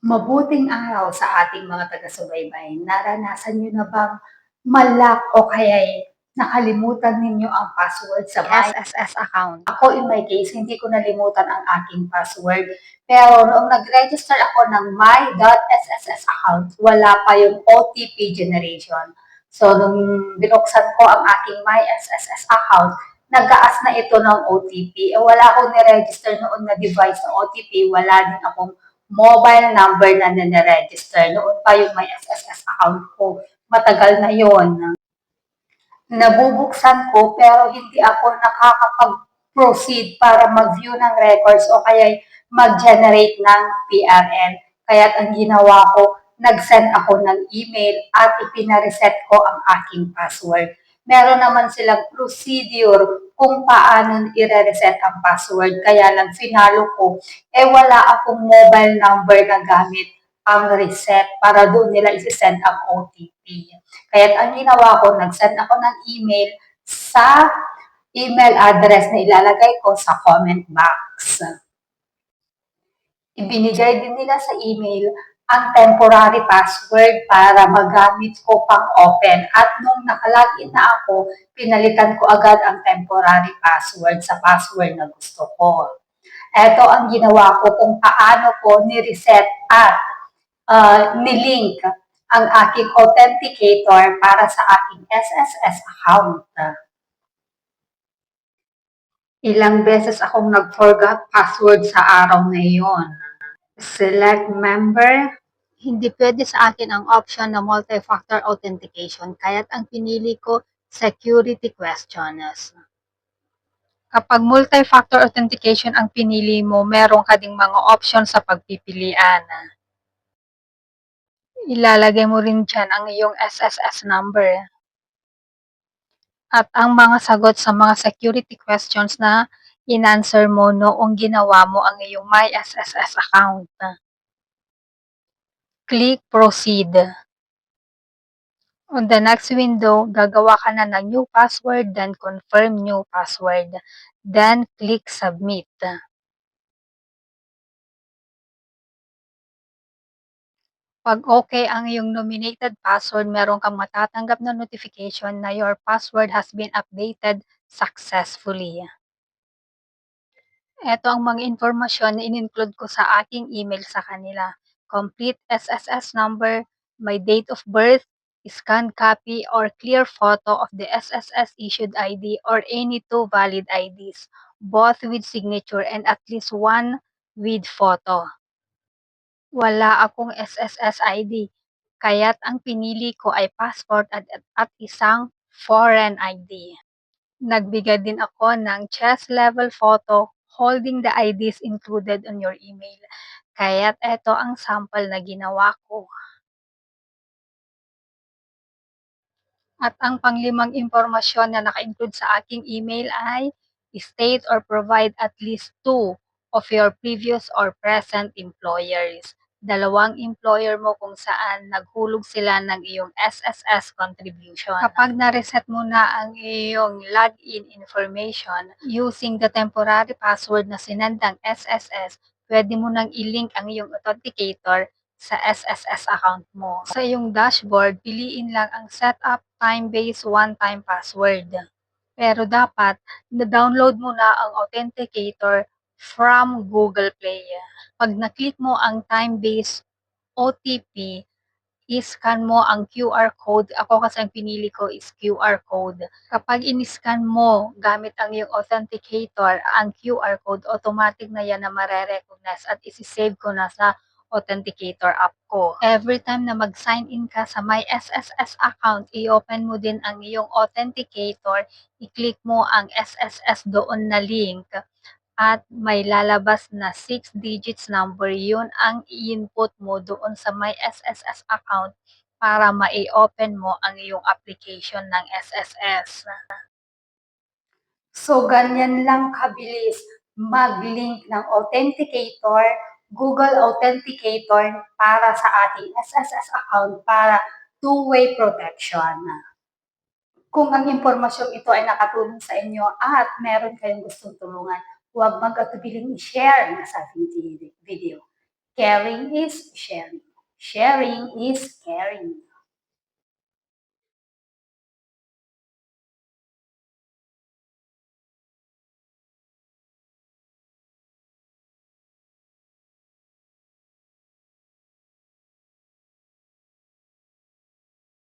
Mabuting araw sa ating mga taga-subaybay. Naranasan niyo na bang ma-lock o kaya'y nakalimutan ninyo ang password sa SSS account? Ako in my case, hindi ko nalimutan ang aking password. Pero noong nag-register ako ng my.sss account, wala pa yung OTP generation. So, nung binuksan ko ang aking my SSS account, nag-aas na ito ng OTP. Wala akong niregister noon na device ng OTP, wala din akong mobile number na nire-register. Noon pa yung may SSS account ko. Matagal na yon. Nabubuksan ko pero hindi ako nakakapag-proceed para mag-view ng records o kaya mag-generate ng PRN. Kaya ang ginawa ko, nag-send ako ng email at ipinareset ko ang aking password. Meron naman silang procedure kung paano i-reset ang password. Kaya lang finalo ko, wala akong mobile number na gamit ang reset para doon nila isi-send ang OTP. Kaya ang ginawa ko, nag-send ako ng email sa email address na ilalagay ko sa comment box. Ibinigay din nila sa email ang temporary password para magamit ko pang open. At nung nakalagin na ako, pinalitan ko agad ang temporary password sa password na gusto ko. Ito ang ginawa ko kung paano ko ni-reset at nilink ang aking authenticator para sa aking SSS account. Ilang beses akong nag-forgot password sa araw na iyon. Select member. Hindi pwede sa akin ang option na multi-factor authentication, kaya't ang pinili ko security questions. Kapag multi-factor authentication ang pinili mo, meron ka ding mga options sa pagpipilian. Ilalagay mo rin dyan ang iyong SSS number. At ang mga sagot sa mga security questions na in-answer mo noong ginawa mo ang iyong My SSS account. Click Proceed. On the next window, gagawa ka na ng new password, then confirm new password. Then click Submit. Pag okay ang iyong nominated password, meron kang matatanggap na notification na your password has been updated successfully. Ito ang mga informasyon na in-include ko sa aking email sa kanila. Complete SSS number, my date of birth, scanned copy or clear photo of the SSS issued ID or any two valid IDs, both with signature and at least one with photo. Wala akong SSS ID, kaya't ang pinili ko ay passport at isang foreign ID. Nagbigay din ako ng chest level photo holding the IDs included on your email. Kaya't ito ang sample na ginawa ko. At ang panglimang impormasyon na naka-include sa aking email ay state or provide at least 2 of your previous or present employers. 2 employer mo kung saan naghulog sila ng iyong SSS contribution. Kapag na-reset mo na ang iyong login information using the temporary password na sinendang SSS, pwede mo nang i-link ang iyong authenticator sa SSS account mo. Sa iyong dashboard, piliin lang ang Setup Time-Based One-Time Password. Pero dapat, na-download mo na ang Authenticator from Google Play. Pag na-click mo ang Time-Based OTP, i-scan mo ang QR code. Ako kasi ang pinili ko is QR code. Kapag in-scan mo gamit ang iyong authenticator, ang QR code, automatic na yan na mare-recognize at isi-save ko na sa authenticator app ko. Every time na mag-sign in ka sa My SSS account, i-open mo din ang iyong authenticator, i-click mo ang SSS doon na link, at may lalabas na 6 digits number, yun ang i-input mo doon sa My SSS account para ma-open mo ang iyong application ng SSS. So, ganyan lang kabilis mag-link ng authenticator, Google Authenticator para sa ating SSS account para two-way protection. Kung ang impormasyong ito ay nakatulong sa inyo at meron kayong gustong tulungan, huwag mag-atubiling i-share ang ating video. Caring is sharing. Sharing is caring.